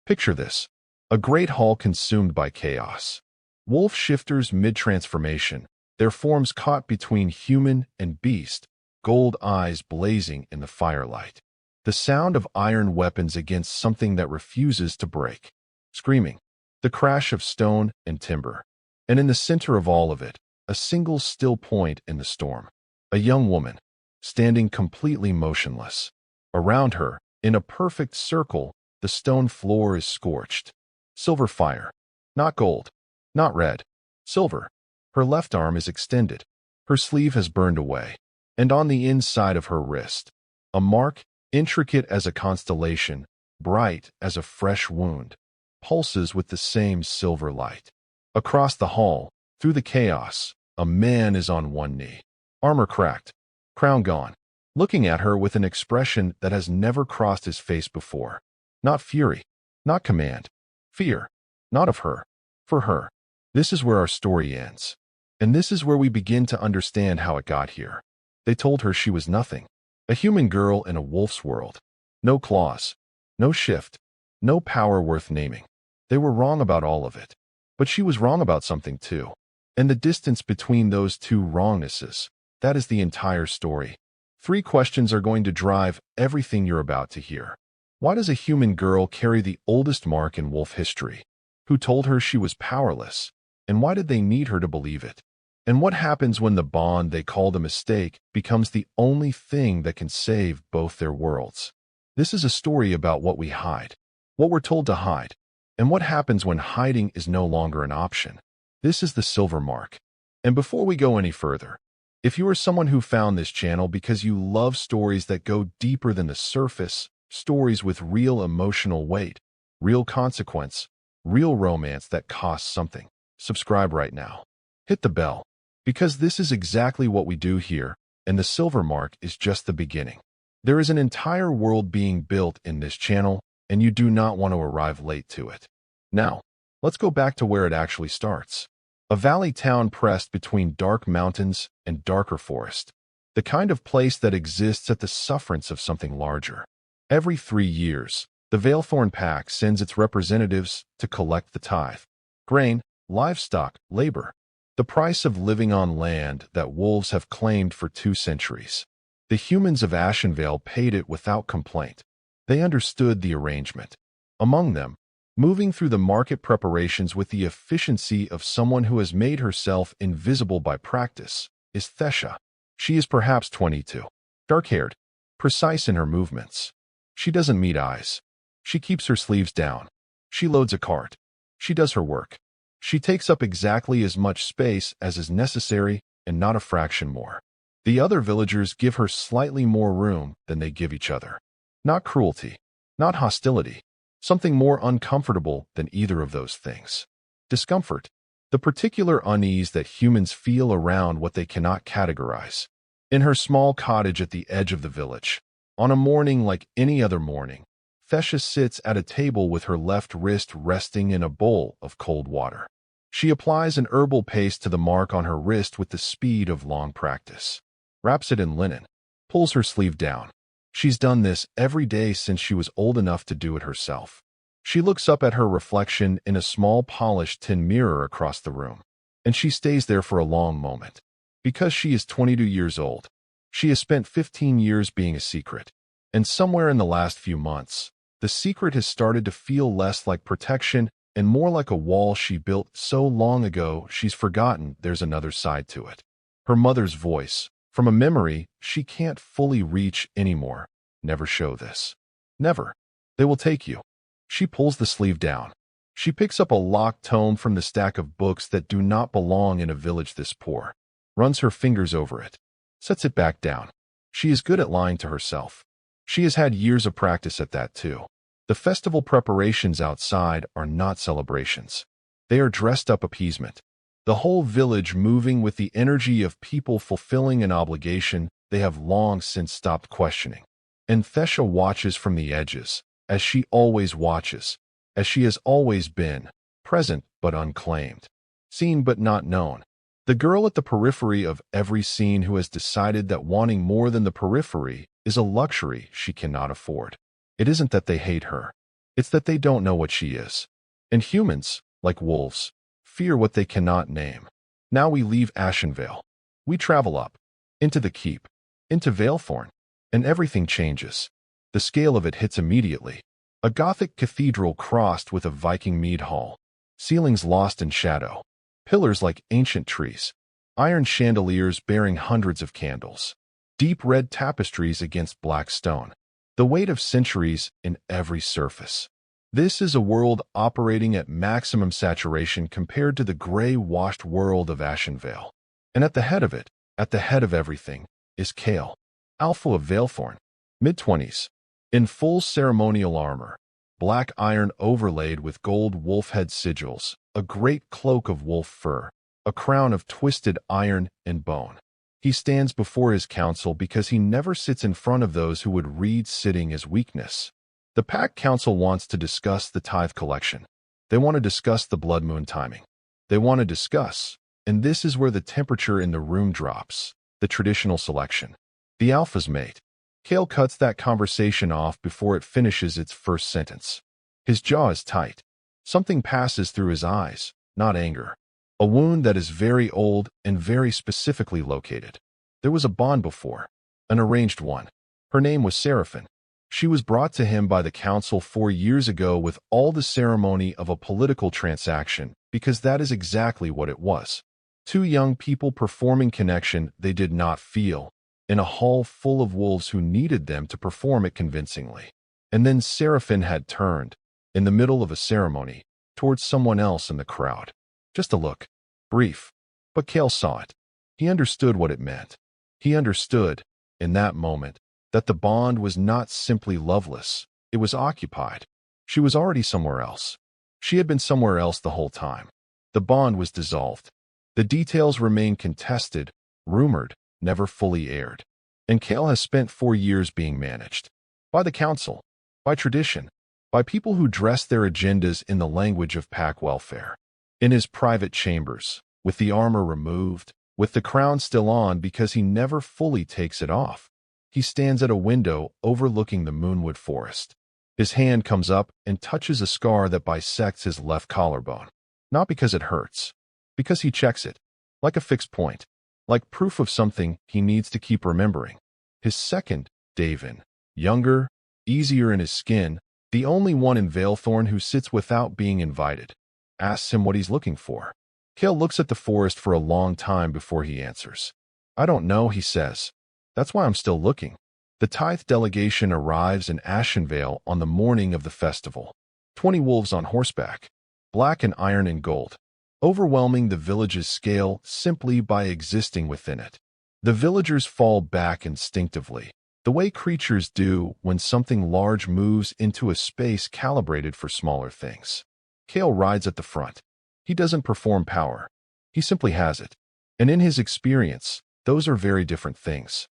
Picture this. A great hall consumed by chaos. Wolf shifters mid-transformation, their forms caught between human and beast, gold eyes blazing in the firelight. The sound of iron weapons against something that refuses to break. Screaming. The crash of stone and timber. And in the center of all of it, a single still point in the storm. A young woman, standing completely motionless. Around her, in a perfect circle, the stone floor is scorched. Silver fire. Not gold. Not red. Silver. Her left arm is extended. Her sleeve has burned away. And on the inside of her wrist, a mark, intricate as a constellation, bright as a fresh wound, pulses with the same silver light. Across the hall, through the chaos, a man is on one knee. Armor cracked. Crown gone. Looking at her with an expression that has never crossed his face before. Not fury. Not command. Fear. Not of her. For her. This is where our story ends. And this is where we begin to understand how it got here. They told her she was nothing. A human girl in a wolf's world. No claws. No shift. No power worth naming. They were wrong about all of it. But she was wrong about something too. And the distance between those two wrongnesses, that is the entire story. 3 questions are going to drive everything you're about to hear. Why does a human girl carry the oldest mark in wolf history? Who told her she was powerless? And why did they need her to believe it? And what happens when the bond they called a mistake becomes the only thing that can save both their worlds? This is a story about what we hide, what we're told to hide, and what happens when hiding is no longer an option. This is the silver mark. And before we go any further, if you are someone who found this channel because you love stories that go deeper than the surface, stories with real emotional weight, real consequence, real romance that costs something, subscribe right now. Hit the bell. Because this is exactly what we do here, and the silver mark is just the beginning. There is an entire world being built in this channel, and you do not want to arrive late to it. Now, let's go back to where it actually starts. A valley town pressed between dark mountains and darker forest. The kind of place that exists at the sufferance of something larger. Every 3 years, the Vaelthorn Pack sends its representatives to collect the tithe. Grain, livestock, labor. The price of living on land that wolves have claimed for 2 centuries. The humans of Ashenveil paid it without complaint. They understood the arrangement. Among them, moving through the market preparations with the efficiency of someone who has made herself invisible by practice, is Thessia. She is perhaps 22. Dark-haired, precise in her movements. She doesn't meet eyes. She keeps her sleeves down. She loads a cart. She does her work. She takes up exactly as much space as is necessary and not a fraction more. The other villagers give her slightly more room than they give each other. Not cruelty, not hostility, something more uncomfortable than either of those things. Discomfort, the particular unease that humans feel around what they cannot categorize. In her small cottage at the edge of the village, on a morning like any other morning, Thessia sits at a table with her left wrist resting in a bowl of cold water. She applies an herbal paste to the mark on her wrist with the speed of long practice. Wraps it in linen. Pulls her sleeve down. She's done this every day since she was old enough to do it herself. She looks up at her reflection in a small polished tin mirror across the room. And she stays there for a long moment. Because she is 22 years old. She has spent 15 years being a secret. And somewhere in the last few months, the secret has started to feel less like protection and more like a wall she built so long ago she's forgotten there's another side to it. Her mother's voice, from a memory she can't fully reach anymore. Never show this. Never. They will take you. She pulls the sleeve down. She picks up a locked tome from the stack of books that do not belong in a village this poor. Runs her fingers over it. Sets it back down. She is good at lying to herself. She has had years of practice at that too. The festival preparations outside are not celebrations. They are dressed-up appeasement. The whole village moving with the energy of people fulfilling an obligation they have long since stopped questioning. And Thessia watches from the edges, as she always watches, as she has always been, present but unclaimed, seen but not known. The girl at the periphery of every scene who has decided that wanting more than the periphery is a luxury she cannot afford. It isn't that they hate her. It's that they don't know what she is. And humans, like wolves, fear what they cannot name. Now we leave Ashenveil. We travel up, into the keep, into Vaelthorn, and everything changes. The scale of it hits immediately. A Gothic cathedral crossed with a Viking mead hall. Ceilings lost in shadow. Pillars like ancient trees. Iron chandeliers bearing hundreds of candles. Deep red tapestries against black stone. The weight of centuries in every surface. This is a world operating at maximum saturation compared to the gray-washed world of Ashenveil. And at the head of it, at the head of everything, is Cael, Alpha of Vaelthorn, mid-20s, in full ceremonial armor, black iron overlaid with gold wolf head sigils, a great cloak of wolf fur, a crown of twisted iron and bone. He stands before his council because he never sits in front of those who would read sitting as weakness. The Pack Council wants to discuss the tithe collection. They want to discuss the blood moon timing. They want to discuss, and this is where the temperature in the room drops, the traditional selection. The Alpha's mate. Cael cuts that conversation off before it finishes its first sentence. His jaw is tight. Something passes through his eyes, not anger. A wound that is very old and very specifically located. There was a bond before, an arranged one. Her name was Seraphine. She was brought to him by the council 4 years ago with all the ceremony of a political transaction, because that is exactly what it was. Two young people performing connection they did not feel, in a hall full of wolves who needed them to perform it convincingly. And then Seraphine had turned, in the middle of a ceremony, towards someone else in the crowd. Just a look. Brief. But Cael saw it. He understood what it meant. He understood, in that moment, that the bond was not simply loveless, it was occupied. She was already somewhere else. She had been somewhere else the whole time. The bond was dissolved. The details remain contested, rumored, never fully aired. And Cael has spent 4 years being managed. By the council. By tradition. By people who dress their agendas in the language of pack welfare. In his private chambers, with the armor removed, with the crown still on because he never fully takes it off. He stands at a window overlooking the moonwood forest. His hand comes up and touches a scar that bisects his left collarbone. Not because it hurts. Because he checks it. Like a fixed point. Like proof of something he needs to keep remembering. His second, Davin, younger, easier in his skin, the only one in Vaelthorn who sits without being invited, asks him what he's looking for. Cael looks at the forest for a long time before he answers. I don't know, he says. That's why I'm still looking. The tithe delegation arrives in Ashenveil on the morning of the festival. 20 wolves on horseback, black and iron and gold, overwhelming the village's scale simply by existing within it. The villagers fall back instinctively, the way creatures do when something large moves into a space calibrated for smaller things. Cael rides at the front. He doesn't perform power. He simply has it. And in his experience, those are very different things.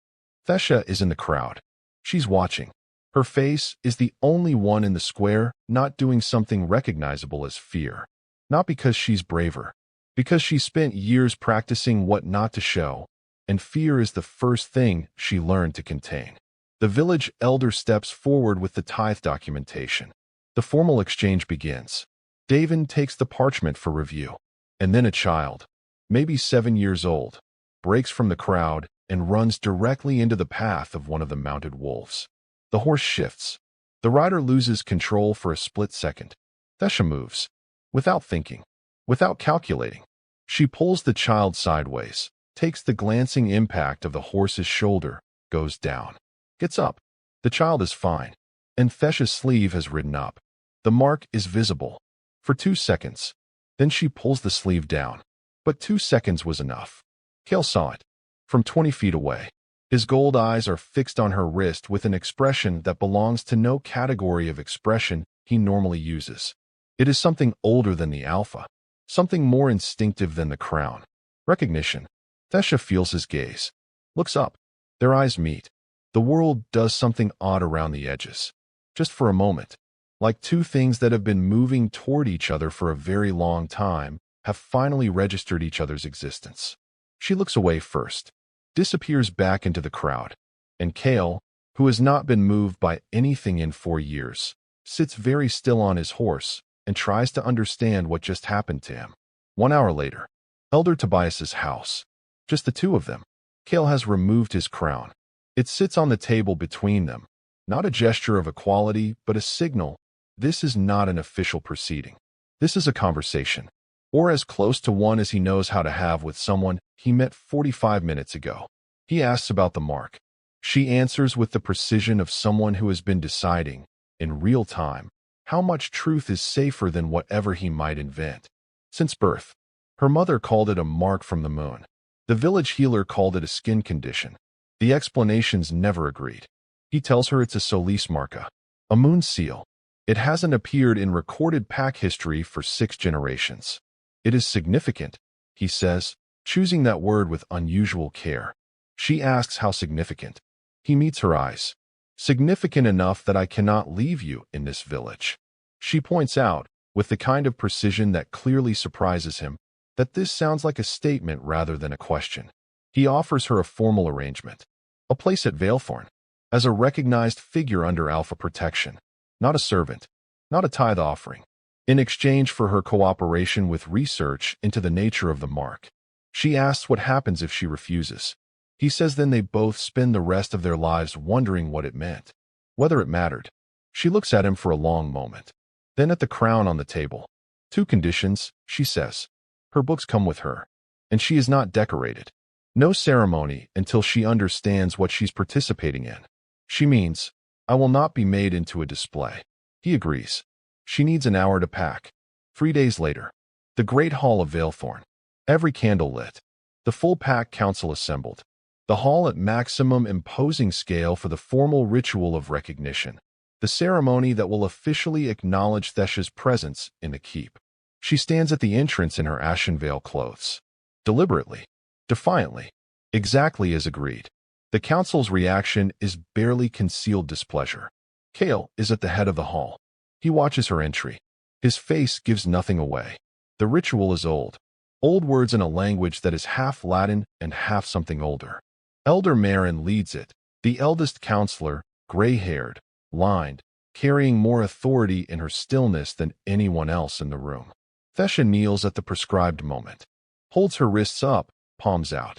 Thessia is in the crowd. She's watching. Her face is the only one in the square not doing something recognizable as fear. Not because she's braver. Because she spent years practicing what not to show, and fear is the first thing she learned to contain. The village elder steps forward with the tithe documentation. The formal exchange begins. Davin takes the parchment for review. And then a child, maybe 7 years old, breaks from the crowd and runs directly into the path of one of the mounted wolves. The horse shifts. The rider loses control for a split second. Thessia moves. Without thinking. Without calculating. She pulls the child sideways, takes the glancing impact of the horse's shoulder, goes down. Gets up. The child is fine. And Thessia's sleeve has ridden up. The mark is visible. For 2 seconds. Then she pulls the sleeve down. But 2 seconds was enough. Cael saw it. From 20 feet away. His gold eyes are fixed on her wrist with an expression that belongs to no category of expression he normally uses. It is something older than the Alpha. Something more instinctive than the crown. Recognition. Thessia feels his gaze. Looks up. Their eyes meet. The world does something odd around the edges. Just for a moment. Like two things that have been moving toward each other for a very long time, have finally registered each other's existence. She looks away first. Disappears back into the crowd. And Cael, who has not been moved by anything in 4 years, sits very still on his horse, and tries to understand what just happened to him. 1 hour later, Elder Tobias's house. Just the two of them. Cael has removed his crown. It sits on the table between them. Not a gesture of equality, but a signal. This is not an official proceeding. This is a conversation, or as close to one as he knows how to have with someone he met 45 minutes ago. He asks about the mark. She answers with the precision of someone who has been deciding, in real time, how much truth is safer than whatever he might invent. Since birth, her mother called it a mark from the moon. The village healer called it a skin condition. The explanations never agreed. He tells her it's a solis marca, a moon seal. It hasn't appeared in recorded pack history for 6 generations. It is significant, he says, choosing that word with unusual care. She asks how significant. He meets her eyes. Significant enough that I cannot leave you in this village. She points out, with the kind of precision that clearly surprises him, that this sounds like a statement rather than a question. He offers her a formal arrangement. A place at Vaelthorn, as a recognized figure under Alpha protection. Not a servant, not a tithe offering. In exchange for her cooperation with research into the nature of the mark. She asks what happens if she refuses. He says then they both spend the rest of their lives wondering what it meant, whether it mattered. She looks at him for a long moment, then at the crown on the table. 2 conditions, she says. Her books come with her, and she is not decorated. No ceremony until she understands what she's participating in. She means, I will not be made into a display. He agrees. She needs an hour to pack. 3 days later, the great hall of Vaelthorn. Every candle lit. The full pack council assembled. The hall at maximum imposing scale for the formal ritual of recognition. The ceremony that will officially acknowledge Thessia's presence in the keep. She stands at the entrance in her Ashenveil clothes. Deliberately. Defiantly. Exactly as agreed. The council's reaction is barely concealed displeasure. Cael is at the head of the hall. He watches her entry. His face gives nothing away. The ritual is old. Old words in a language that is half Latin and half something older. Elder Marin leads it, the eldest counselor, gray-haired, lined, carrying more authority in her stillness than anyone else in the room. Thessia kneels at the prescribed moment, holds her wrists up, palms out.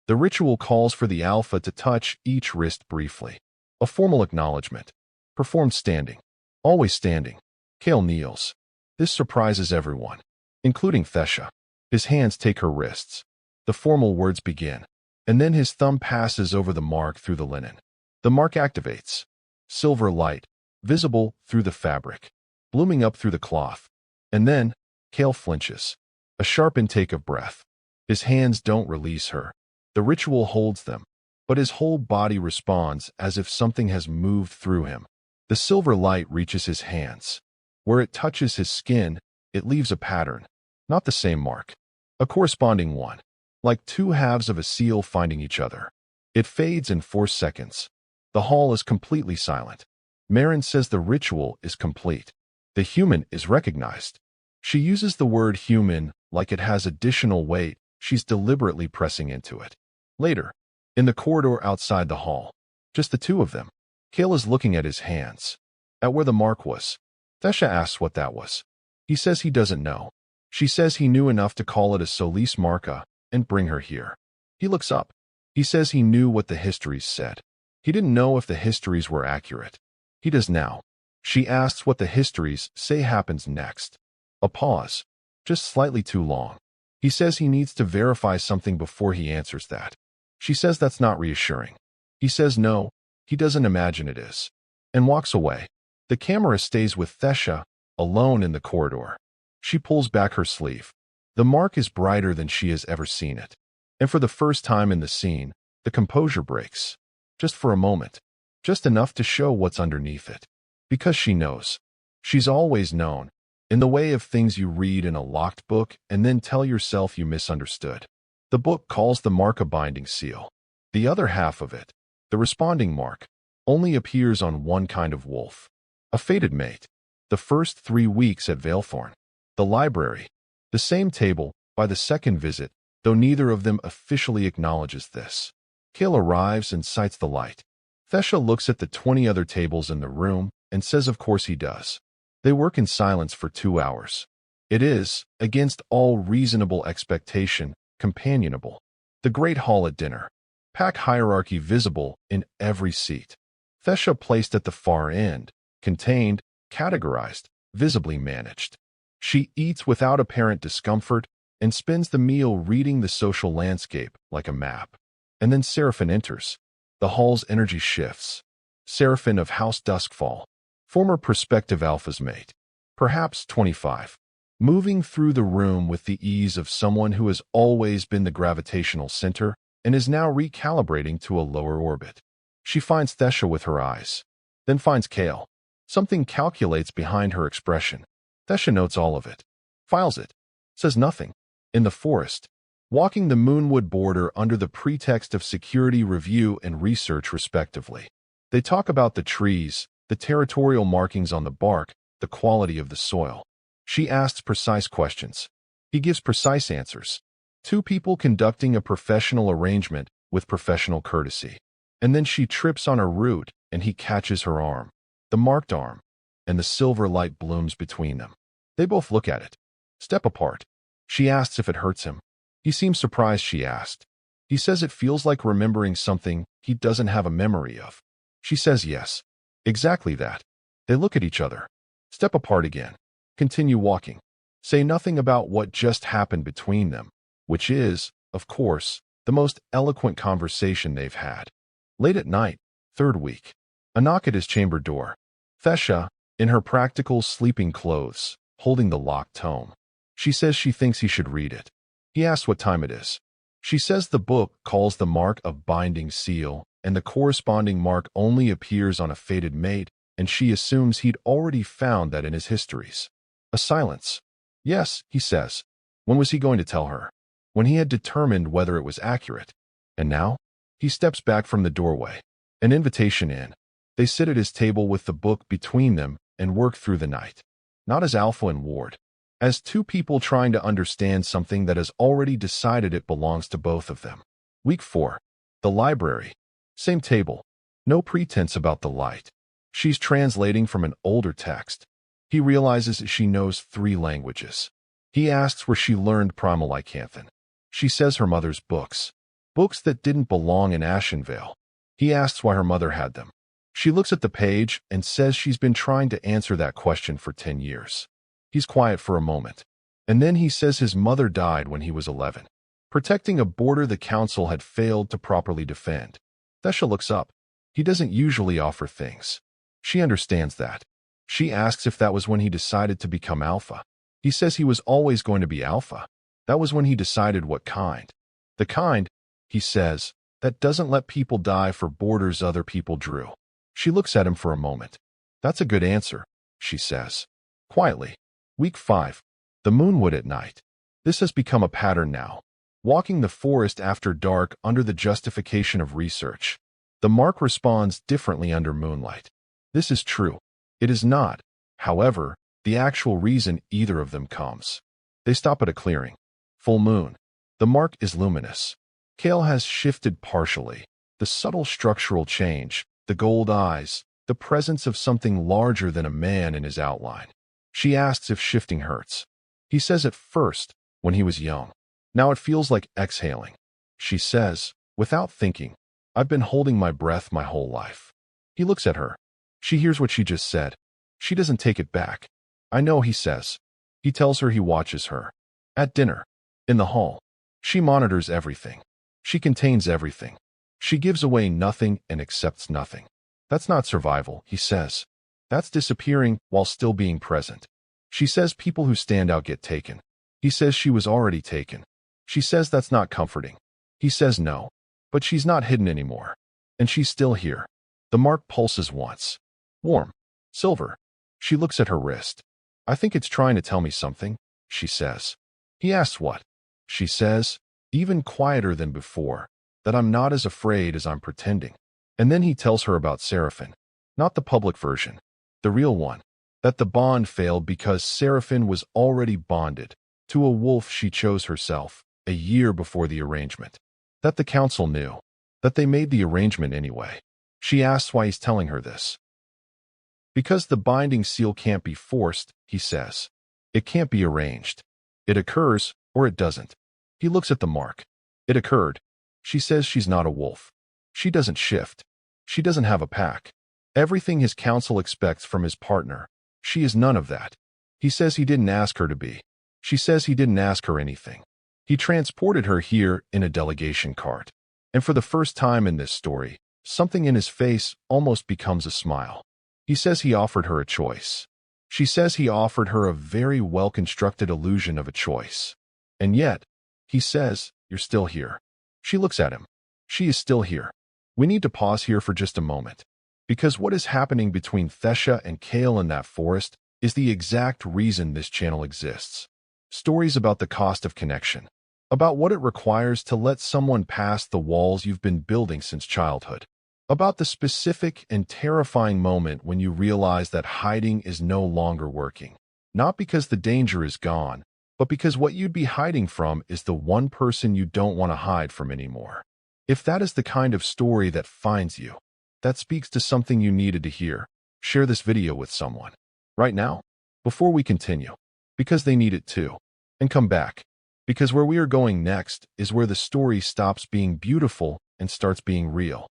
The ritual calls for the Alpha to touch each wrist briefly. A formal acknowledgement. Performed standing. Always standing. Cael kneels. This surprises everyone, including Thessia. His hands take her wrists. The formal words begin, and then his thumb passes over the mark through the linen. The mark activates. Silver light, visible through the fabric, blooming up through the cloth. And then, Cael flinches. A sharp intake of breath. His hands don't release her. The ritual holds them, but his whole body responds as if something has moved through him. The silver light reaches his hands. Where it touches his skin, it leaves a pattern. Not the same mark. A corresponding one. Like 2 halves of a seal finding each other. It fades in 4 seconds. The hall is completely silent. Marin says the ritual is complete. The human is recognized. She uses the word human like it has additional weight. She's deliberately pressing into it. Later, in the corridor outside the hall, just the 2 of them. Cael is looking at his hands, at where the mark was. Thessia asks what that was. He says he doesn't know. She says he knew enough to call it a solis marca and bring her here. He looks up. He says he knew what the histories said. He didn't know if the histories were accurate. He does now. She asks what the histories say happens next. A pause, just slightly too long. He says he needs to verify something before he answers that. She says that's not reassuring. He says no, he doesn't imagine it is, and walks away. The camera stays with Thessia, alone in the corridor. She pulls back her sleeve. The mark is brighter than she has ever seen it. And for the first time in the scene, the composure breaks. Just for a moment. Just enough to show what's underneath it. Because she knows. She's always known. In the way of things you read in a locked book and then tell yourself you misunderstood. The book calls the mark a binding seal. The other half of it, the responding mark, only appears on one kind of wolf. A fated mate. The first 3 weeks at Vaelthorn. The library. The same table, by the second visit, though neither of them officially acknowledges this. Cael arrives and sights the light. Thessia looks at the 20 other tables in the room, and says of course he does. They work in silence for 2 hours. It is, against all reasonable expectation, companionable. The great hall at dinner. Pack hierarchy visible in every seat. Thessia placed at the far end, contained, categorized, visibly managed. She eats without apparent discomfort and spends the meal reading the social landscape like a map. And then Seraphine enters. The hall's energy shifts. Seraphine of House Duskfall, former prospective Alpha's mate, perhaps 25, moving through the room with the ease of someone who has always been the gravitational center and is now recalibrating to a lower orbit. She finds Thessia with her eyes, then finds Cael. Something calculates behind her expression. Thessia notes all of it, files it, says nothing. In the forest, walking the Moonwood border under the pretext of security review and research respectively. They talk about the trees, the territorial markings on the bark, the quality of the soil. She asks precise questions. He gives precise answers. Two people conducting a professional arrangement with professional courtesy. And then she trips on a root and he catches her arm, the marked arm, and the silver light blooms between them. They both look at it, step apart. She asks if it hurts him. He seems surprised she asked. He says it feels like remembering something he doesn't have a memory of. She says yes. Exactly that. They look at each other. Step apart again. Continue walking. Say nothing about what just happened between them, which is, of course, the most eloquent conversation they've had. Late at night, third week. A knock at his chamber door. Thessia, in her practical sleeping clothes, holding the locked tome. She says she thinks he should read it. He asks what time it is. She says the book calls the mark a binding seal, and the corresponding mark only appears on a fated mate, and she assumes he'd already found that in his histories. A silence. Yes, he says. When was he going to tell her? When he had determined whether it was accurate. And now? He steps back from the doorway. An invitation in. They sit at his table with the book between them and work through the night. Not as Alpha and Ward. As two people trying to understand something that has already decided it belongs to both of them. Week 4. The library. Same table. No pretense about the light. She's translating from an older text. He realizes she knows 3 languages. He asks where she learned primal lycanthropy. She says her mother's books. Books that didn't belong in Ashenveil. He asks why her mother had them. She looks at the page and says she's been trying to answer that question for 10 years. He's quiet for a moment. And then he says his mother died when he was 11, protecting a border the council had failed to properly defend. Thessia looks up. He doesn't usually offer things. She understands that. She asks if that was when he decided to become Alpha. He says he was always going to be Alpha. That was when he decided what kind. The kind, he says, that doesn't let people die for borders other people drew. She looks at him for a moment. That's a good answer, she says. Quietly. Week 5. The Moonwood at night. This has become a pattern now. Walking the forest after dark under the justification of research. The mark responds differently under moonlight. This is true. It is not, however, the actual reason either of them comes. They stop at a clearing. Full moon. The mark is luminous. Cael has shifted partially. The subtle structural change, the gold eyes, the presence of something larger than a man in his outline. She asks if shifting hurts. He says at first, when he was young. Now it feels like exhaling. She says, without thinking, I've been holding my breath my whole life. He looks at her. She hears what she just said. She doesn't take it back. I know, he says. He tells her he watches her. At dinner. In the hall. She monitors everything. She contains everything. She gives away nothing and accepts nothing. That's not survival, he says. That's disappearing while still being present. She says people who stand out get taken. He says she was already taken. She says that's not comforting. He says no. But she's not hidden anymore. And she's still here. The mark pulses once. Warm. Silver. She looks at her wrist. I think it's trying to tell me something, she says. He asks what. She says, even quieter than before, that I'm not as afraid as I'm pretending. And then he tells her about Seraphine. Not the public version. The real one. That the bond failed because Seraphine was already bonded to a wolf she chose herself a year before the arrangement. That the council knew. That they made the arrangement anyway. She asks why he's telling her this. Because the binding seal can't be forced, he says. It can't be arranged. It occurs, or it doesn't. He looks at the mark. It occurred. She says she's not a wolf. She doesn't shift. She doesn't have a pack. Everything his counsel expects from his partner. She is none of that. He says he didn't ask her to be. She says he didn't ask her anything. He transported her here in a delegation cart. And for the first time in this story, something in his face almost becomes a smile. He says he offered her a choice. She says he offered her a very well-constructed illusion of a choice. And yet, he says, "You're still here." She looks at him. She is still here. We need to pause here for just a moment. Because what is happening between Thessia and Cael in that forest is the exact reason this channel exists. Stories about the cost of connection. About what it requires to let someone pass the walls you've been building since childhood. About the specific and terrifying moment when you realize that hiding is no longer working. Not because the danger is gone, but because what you'd be hiding from is the one person you don't want to hide from anymore. If that is the kind of story that finds you, that speaks to something you needed to hear, share this video with someone. Right now, before we continue, because they need it too. And come back, because where we are going next is where the story stops being beautiful and starts being real.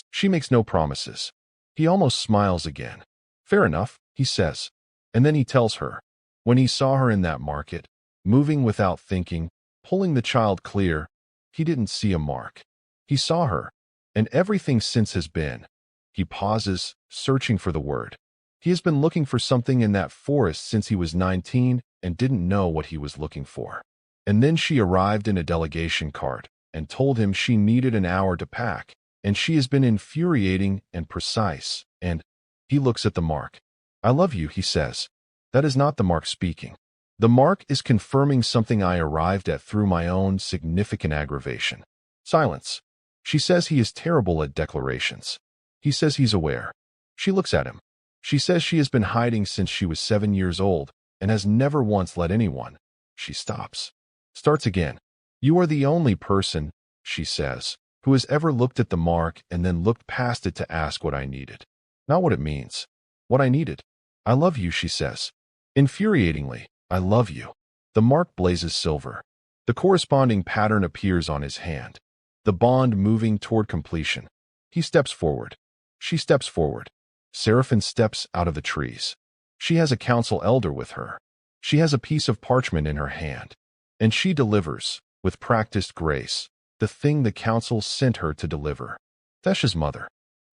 She makes no promises. He almost smiles again. Fair enough, he says. And then he tells her. When he saw her in that market, moving without thinking, pulling the child clear, he didn't see a mark. He saw her, and everything since has been. He pauses, searching for the word. He has been looking for something in that forest since he was 19 and didn't know what he was looking for. And then she arrived in a delegation cart and told him she needed an hour to pack. And she has been infuriating and precise, and he looks at the mark. "I love you," he says. That is not the mark speaking. The mark is confirming something I arrived at through my own significant aggravation. Silence. She says he is terrible at declarations. He says he's aware. She looks at him. She says she has been hiding since she was 7 years old and has never once let anyone. She stops. Starts again. "You are the only person," she says, "who has ever looked at the mark and then looked past it to ask what I needed. Not what it means. What I needed. I love you," she says. Infuriatingly, "I love you." The mark blazes silver. The corresponding pattern appears on his hand. The bond moving toward completion. He steps forward. She steps forward. Seraphine steps out of the trees. She has a council elder with her. She has a piece of parchment in her hand. And she delivers, with practiced grace, the thing the council sent her to deliver. Thessia's mother,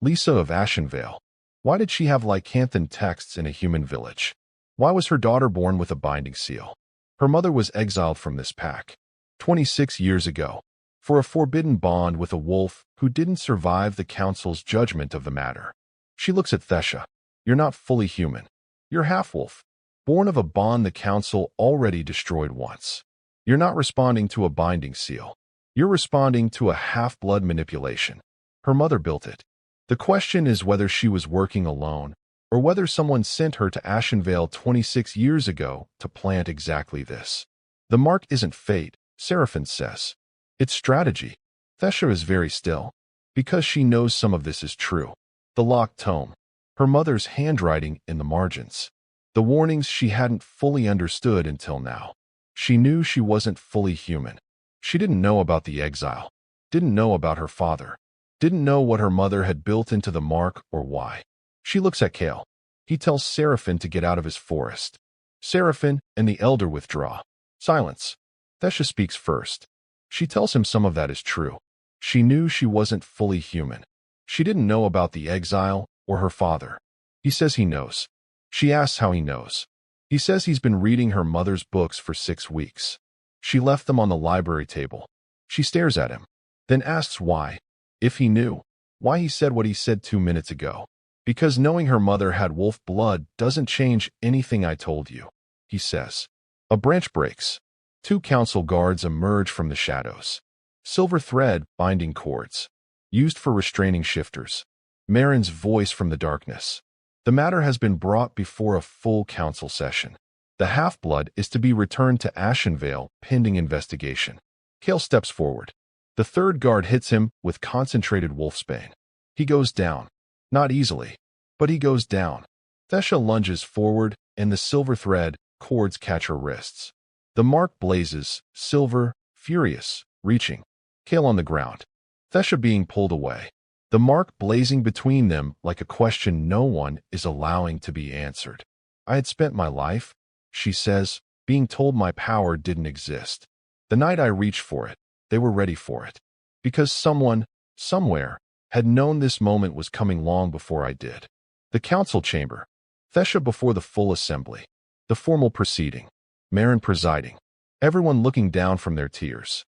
Thessia of Ashenveil. Why did she have lycanthine texts in a human village? Why was her daughter born with a binding seal? Her mother was exiled from this pack 26 years ago for a forbidden bond with a wolf who didn't survive the council's judgment of the matter. She looks at Thessia. "You're not fully human. You're half-wolf, born of a bond the council already destroyed once. You're not responding to a binding seal. You're responding to a half-blood manipulation. Her mother built it. The question is whether she was working alone or whether someone sent her to Ashenveil 26 years ago to plant exactly this. The mark isn't fate, Seraphine says. It's strategy." Thessia is very still, because she knows some of this is true. The locked tome. Her mother's handwriting in the margins. The warnings she hadn't fully understood until now. She knew she wasn't fully human. She didn't know about the exile. Didn't know about her father. Didn't know what her mother had built into the mark or why. She looks at Cael. He tells Seraphine to get out of his forest. Seraphine and the elder withdraw. Silence. Thessia speaks first. She tells him some of that is true. She knew she wasn't fully human. She didn't know about the exile or her father. He says he knows. She asks how he knows. He says he's been reading her mother's books for 6 weeks. She left them on the library table. She stares at him, then asks why. If he knew, why he said what he said 2 minutes ago. "Because knowing her mother had wolf blood doesn't change anything I told you," he says. A branch breaks. 2 council guards emerge from the shadows. Silver thread binding cords, used for restraining shifters. Marin's voice from the darkness. The matter has been brought before a full council session. The half-blood is to be returned to Ashenveil pending investigation. Cael steps forward. The 3rd guard hits him with concentrated wolfsbane. He goes down. Not easily, but he goes down. Thessia lunges forward, and the silver thread cords catch her wrists. The mark blazes, silver, furious, reaching. Cael on the ground. Thessia being pulled away. The mark blazing between them like a question no one is allowing to be answered. I had spent my life, she says, being told my power didn't exist. The night I reached for it, they were ready for it. Because someone, somewhere, had known this moment was coming long before I did. The council chamber. Thessia before the full assembly. The formal proceeding. Merrin presiding. Everyone looking down from their tears.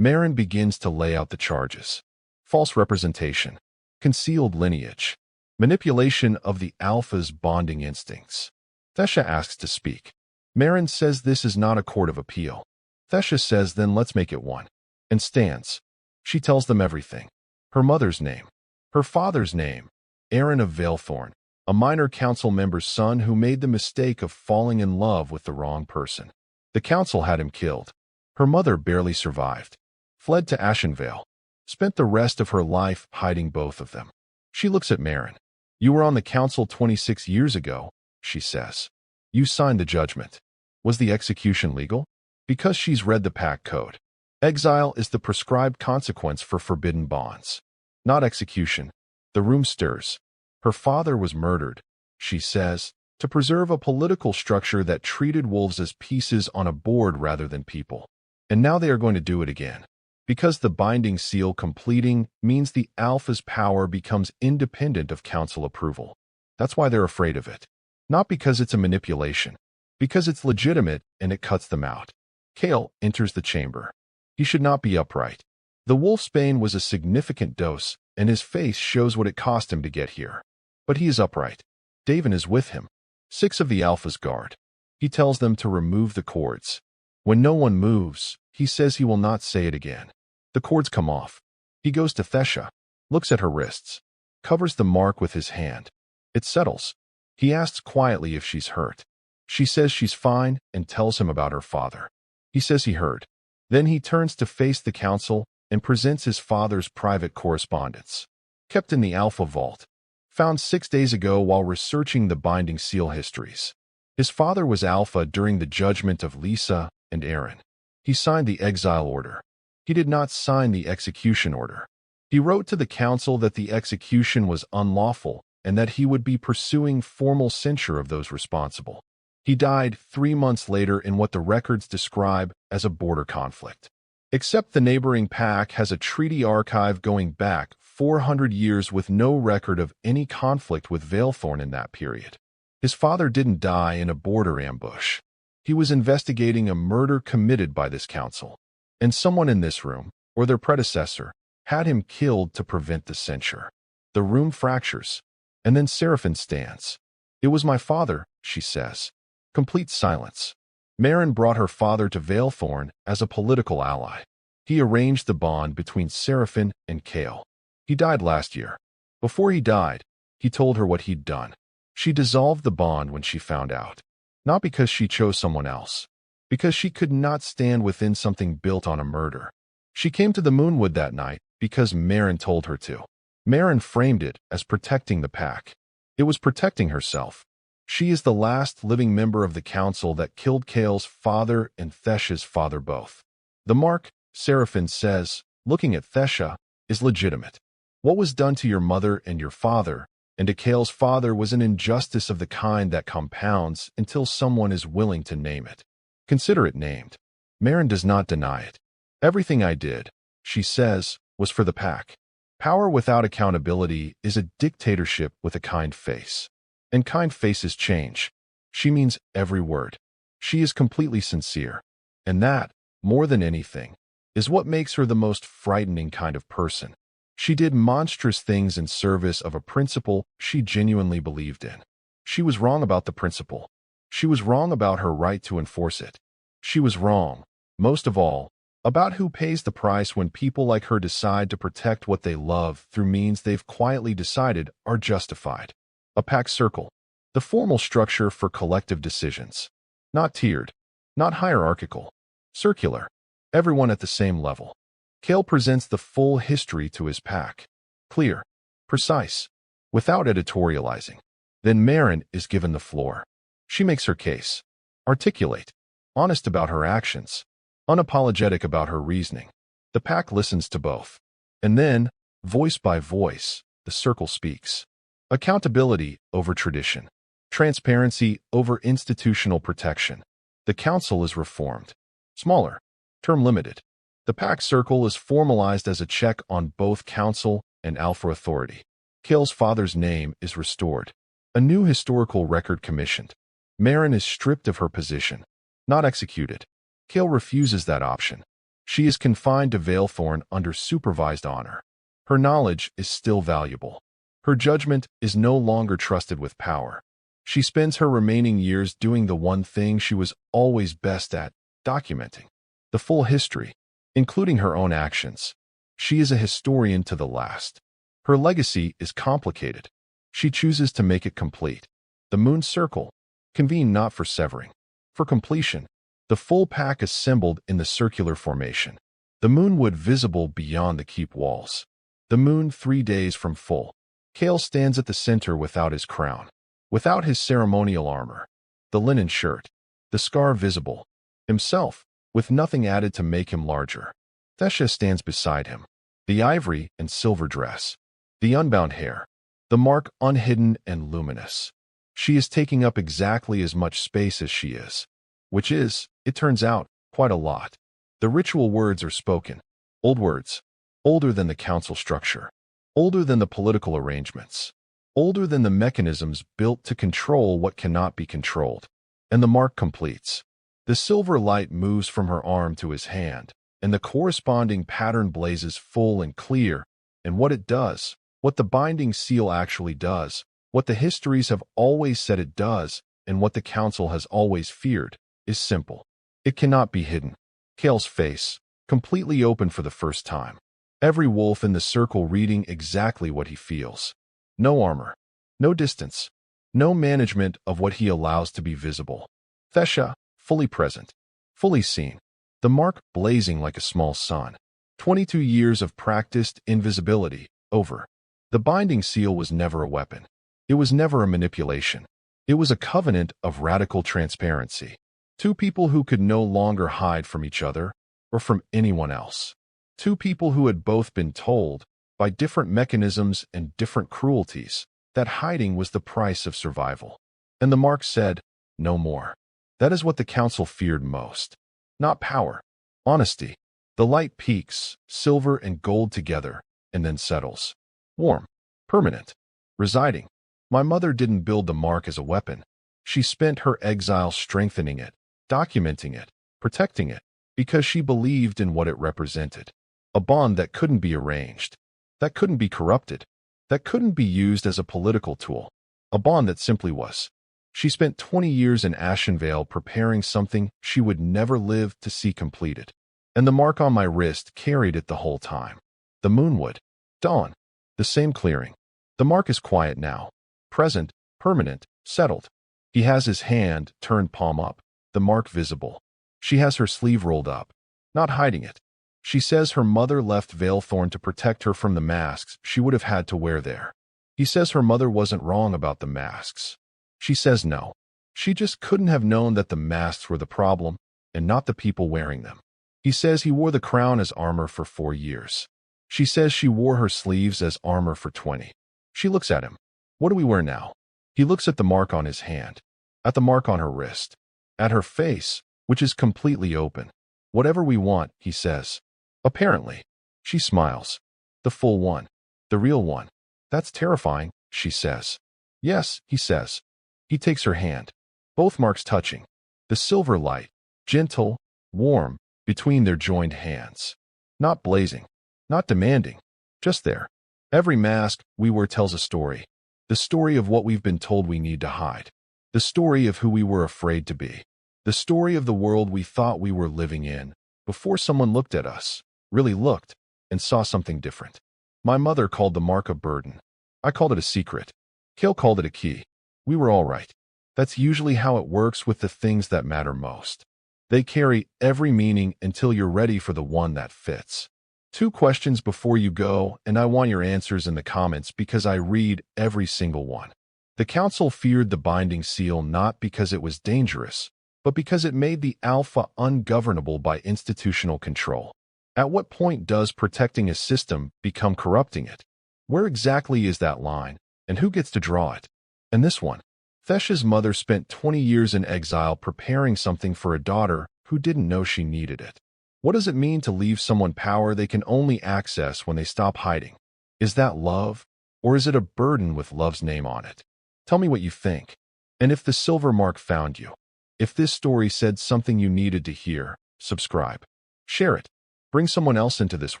Merrin begins to lay out the charges. False representation. Concealed lineage. Manipulation of the Alpha's bonding instincts. Thessia asks to speak. Merrin says this is not a court of appeal. Thessia says then let's make it one. And stands. She tells them everything. Her mother's name. Her father's name. Aaron of Vaelthorn, a minor council member's son who made the mistake of falling in love with the wrong person. The council had him killed. Her mother barely survived. Fled to Ashenveil. Spent the rest of her life hiding both of them. She looks at Merrin. You were on the council 26 years ago, she says. You signed the judgment. Was the execution legal? Because she's read the pact code. Exile is the prescribed consequence for forbidden bonds. Not execution. The room stirs. Her father was murdered, she says, to preserve a political structure that treated wolves as pieces on a board rather than people. And now they are going to do it again. Because the binding seal completing means the Alpha's power becomes independent of council approval. That's why they're afraid of it. Not because it's a manipulation. Because it's legitimate and it cuts them out. Cael enters the chamber. He should not be upright. The wolfsbane was a significant dose, and his face shows what it cost him to get here. But he is upright. Davin is with him. 6 of the Alpha's guard. He tells them to remove the cords. When no one moves, he says he will not say it again. The cords come off. He goes to Thessia, looks at her wrists, covers the mark with his hand. It settles. He asks quietly if she's hurt. She says she's fine and tells him about her father. He says he heard. Then he turns to face the council and presents his father's private correspondence. Kept in the Alpha Vault. Found 6 days ago while researching the binding seal histories. His father was Alpha during the judgment of Lisa and Aaron. He signed the exile order. He did not sign the execution order. He wrote to the council that the execution was unlawful and that he would be pursuing formal censure of those responsible. He died 3 months later in what the records describe as a border conflict. Except the neighboring pack has a treaty archive going back 400 years with no record of any conflict with Vaelthorn in that period. His father didn't die in a border ambush. He was investigating a murder committed by this council. And someone in this room, or their predecessor, had him killed to prevent the censure. The room fractures. And then Seraphine stands. It was my father, she says. Complete silence. Merrin brought her father to Vaelthorn as a political ally. He arranged the bond between Seraphine and Cael. He died last year. Before he died, he told her what he'd done. She dissolved the bond when she found out. Not because she chose someone else. Because she could not stand within something built on a murder. She came to the Moonwood that night because Merrin told her to. Merrin framed it as protecting the pack. It was protecting herself. She is the last living member of the council that killed Cael's father and Thessia's father both. The mark, Seraphine says, looking at Thessia, is legitimate. What was done to your mother and your father, and to Cael's father was an injustice of the kind that compounds until someone is willing to name it. Consider it named. Merrin does not deny it. Everything I did, she says, was for the pack. Power without accountability is a dictatorship with a kind face. And kind faces change. She means every word. She is completely sincere. And that, more than anything, is what makes her the most frightening kind of person. She did monstrous things in service of a principle she genuinely believed in. She was wrong about the principle. She was wrong about her right to enforce it. She was wrong, most of all, about who pays the price when people like her decide to protect what they love through means they've quietly decided are justified. A pack circle, the formal structure for collective decisions. Not tiered, not hierarchical, circular, everyone at the same level. Cael presents the full history to his pack. Clear, precise, without editorializing. Then Marin is given the floor. She makes her case. Articulate. Honest about her actions. Unapologetic about her reasoning. The pack listens to both. And then, voice by voice, the circle speaks. Accountability over tradition. Transparency over institutional protection. The council is reformed. Smaller. Term limited. The pack circle is formalized as a check on both council and alpha authority. Cael's father's name is restored. A new historical record commissioned. Marin is stripped of her position. Not executed. Cael refuses that option. She is confined to Vaelthorn under supervised honor. Her knowledge is still valuable. Her judgment is no longer trusted with power. She spends her remaining years doing the one thing she was always best at, documenting the full history, including her own actions. She is a historian to the last. Her legacy is complicated. She chooses to make it complete. The moon circle, convened not for severing, for completion. The full pack assembled in the circular formation. The moonwood visible beyond the keep walls. The moon 3 days from full. Cael stands at the center without his crown, without his ceremonial armor, the linen shirt, the scar visible, himself, with nothing added to make him larger. Thessia stands beside him, the ivory and silver dress, the unbound hair, the mark unhidden and luminous. She is taking up exactly as much space as she is, which is, it turns out, quite a lot. The ritual words are spoken, old words, older than the council structure, older than the political arrangements, older than the mechanisms built to control what cannot be controlled. And the mark completes. The silver light moves from her arm to his hand, and the corresponding pattern blazes full and clear, and what it does, what the binding seal actually does, what the histories have always said it does, and what the council has always feared, is simple. It cannot be hidden. Cael's face, completely open for the first time. Every wolf in the circle reading exactly what he feels. No armor. No distance. No management of what he allows to be visible. Thessia, fully present. Fully seen. The mark blazing like a small sun. 22 years of practiced invisibility, over. The binding seal was never a weapon. It was never a manipulation. It was a covenant of radical transparency. Two people who could no longer hide from each other or from anyone else. Two people who had both been told, by different mechanisms and different cruelties, that hiding was the price of survival. And the mark said, no more. That is what the council feared most. Not power. Honesty. The light peaks, silver and gold together, and then settles. Warm. Permanent. Residing. My mother didn't build the mark as a weapon. She spent her exile strengthening it, documenting it, protecting it, because she believed in what it represented. A bond that couldn't be arranged, that couldn't be corrupted, that couldn't be used as a political tool. A bond that simply was. She spent 20 years in Ashenveil preparing something she would never live to see completed. And the mark on my wrist carried it the whole time. The moonwood. Dawn. The same clearing. The mark is quiet now. Present, permanent, settled. He has his hand turned palm up, the mark visible. She has her sleeve rolled up, not hiding it. She says her mother left Vaelthorn to protect her from the masks she would have had to wear there. He says her mother wasn't wrong about the masks. She says no. She just couldn't have known that the masks were the problem, and not the people wearing them. He says he wore the crown as armor for 4 years. She says she wore her sleeves as armor for 20. She looks at him. What do we wear now? He looks at the mark on his hand, at the mark on her wrist, at her face, which is completely open. Whatever we want, he says. Apparently. She smiles. The full one. The real one. That's terrifying, she says. Yes, he says. He takes her hand. Both marks touching. The silver light, gentle, warm, between their joined hands. Not blazing. Not demanding. Just there. Every mask we wear tells a story. The story of what we've been told we need to hide. The story of who we were afraid to be. The story of the world we thought we were living in before someone looked at us, really looked, and saw something different. My mother called the mark a burden. I called it a secret. Cael called it a key. We were all right. That's usually how it works with the things that matter most. They carry every meaning until you're ready for the one that fits. 2 questions before you go, and I want your answers in the comments because I read every single one. The council feared the binding seal not because it was dangerous, but because it made the Alpha ungovernable by institutional control. At what point does protecting a system become corrupting it? Where exactly is that line, and who gets to draw it? And this one, Thessia's mother spent 20 years in exile preparing something for a daughter who didn't know she needed it. What does it mean to leave someone power they can only access when they stop hiding? Is that love, or is it a burden with love's name on it? Tell me what you think. And if the silver mark found you, if this story said something you needed to hear, subscribe. Share it. Bring someone else into this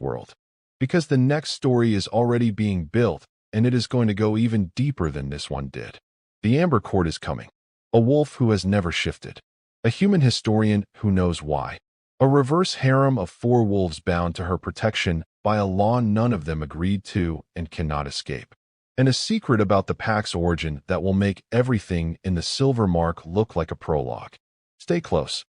world. Because the next story is already being built, and it is going to go even deeper than this one did. The Amber Court is coming. A wolf who has never shifted. A human historian who knows why. A reverse harem of 4 wolves bound to her protection by a law none of them agreed to and cannot escape. And a secret about the pack's origin that will make everything in the silver mark look like a prologue. Stay close.